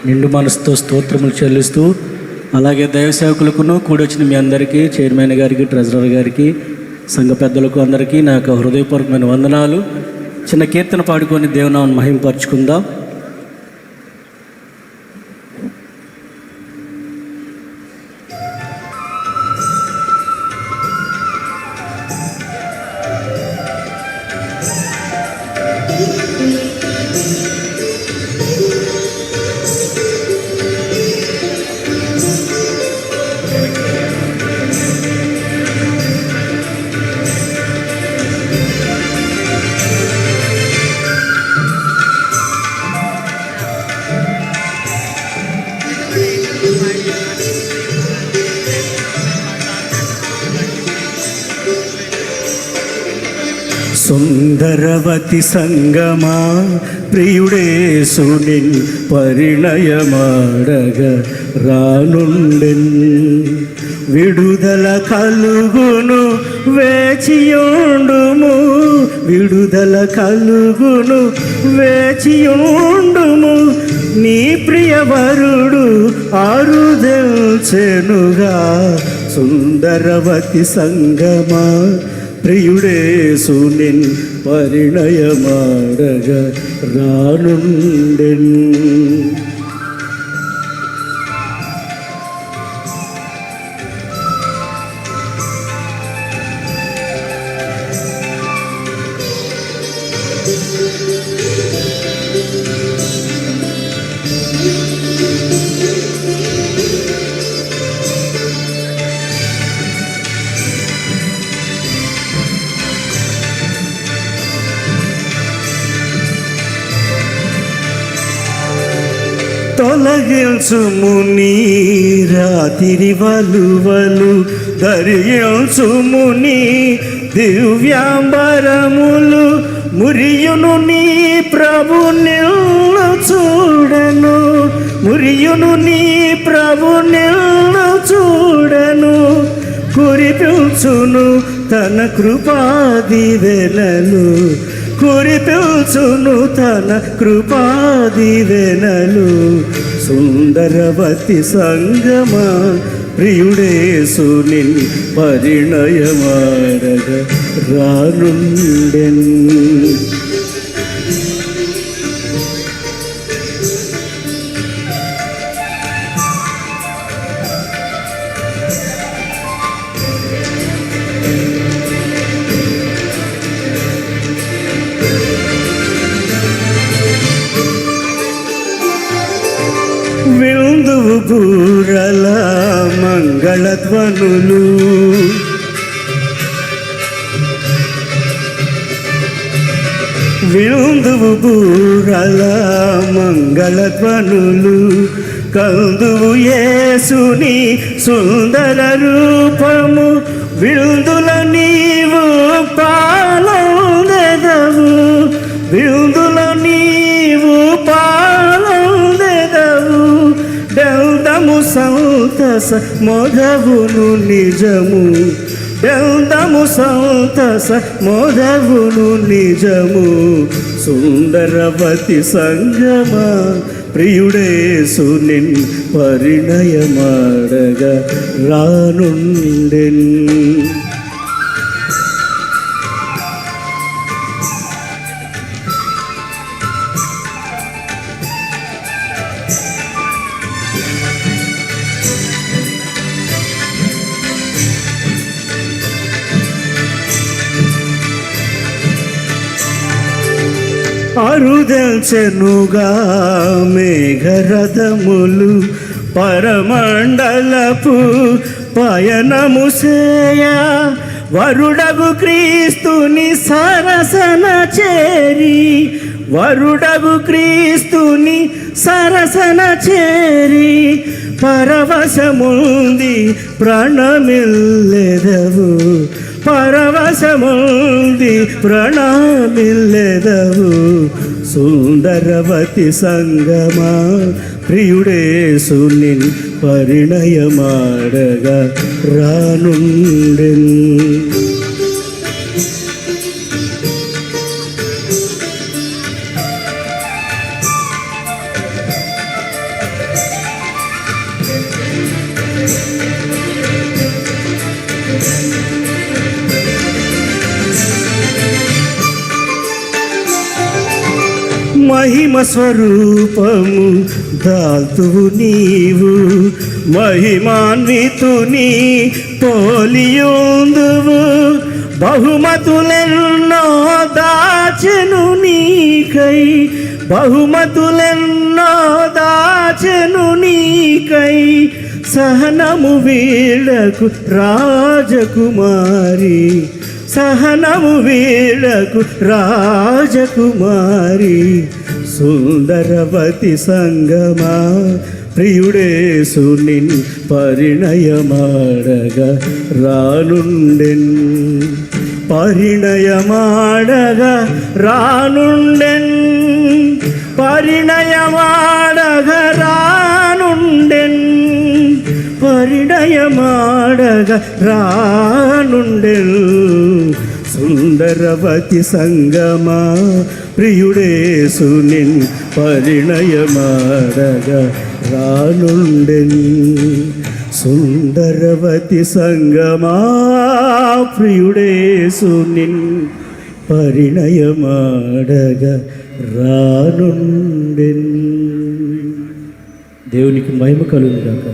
నిండు మనసుతో స్తోత్రములు చెల్లిస్తూ, అలాగే దైవ సేవకులకును కూడొచ్చిన మీ అందరికీ, చైర్మన్ గారికి, ట్రెజరర్ గారికి, సంఘ పెద్దలకు అందరికీ నా యొక్క హృదయపూర్వకమైన వందనాలు. చిన్న కీర్తన పాడుకొని దేవునామమును మహిమపరచుకుందాం. సుందరవతి సంగమా ప్రియుడేసునిన్ పరిణయమాడగ రానుండెన్. విడుదల కలుగును వేచియుండుము, విడుదల కలుగును వేచియుండుము. నీ ప్రియవరుడు ఆరుదెల్చెనుగా. సుందరవతి సంగమా ప్రియుడేసునిన్ పరిణయమాడగ రానుండెన్. తొలగించుము నీ రాతిరి వలువలు, ధరించుము నీ దివ్యాంబరములు. మురియును నీ ప్రభు నిన్ను చూడను, మురియును నీ ప్రభు నిన్ను చూడను. కురిపించును తన కృపాదివెనలు, కురిపించును తన కృపాదివెనలు. సుందరవతి సంగమా ప్రియుడేసునిన్ పరిణయమాడగ రానుండెన్. విందువు బూరల మంగళధ్వనులు, విందువు బూరల మంగళధ్వనులు. కందువు యేసుని సుందర రూపము, విందుల నీవు పాలెదవు, విందుల నీవు పాలెదవు. డెల్దము సంతస మొదవును నిజము, డెల్దము సంతస మొదవును నిజము. సుందరవతి సంగమా ప్రియుడేసునిన్ పరిణయమాడగ రానుండెన్. అరుదెల్చెనుగా మేఘరథములు, పరమండలపు పయనము సేయ. వరుడగు క్రీస్తుని సరసన చేరి, వరుడగు క్రీస్తుని సరసన చేరి. పరవశముంది ప్రాణమిల్లెదవు, పరవశముంది ప్రాణమిల్లెదవు. సుందరవతి సంగమా ప్రియుడేసునిన్ పరిణయమాడగ రానుండెన్. మహిమ స్వరూపము దాల్తువు నీవు, మహిమాన్వితుని పోలియుందువు. బహుమతులెన్నో దాచెను నీకై, బహుమతులెన్నో దాచెను నీకై. సహనము వీడకు రాజకుమారి, సహనము వీడకు రాజకుమారి. సుందరవతి సంగమా ప్రియుడేసు నిన్ పరిణయమాడగా రానుండెన్, పరిణయమాడగా రానుండెన్, పరిణయమాడగా రానుండెన్, పరిణయమాడగా రానుండెన్. సుందరవతి సంగమా ప్రియుడేసు నిన్ పరిణయమాడగా రానుండెన్. సుందరవతి సంగమా ప్రియుడేసు నిన్ పరిణయమాడగా రానుండెన్. దేవునికి మహిమ కలుగుగాక.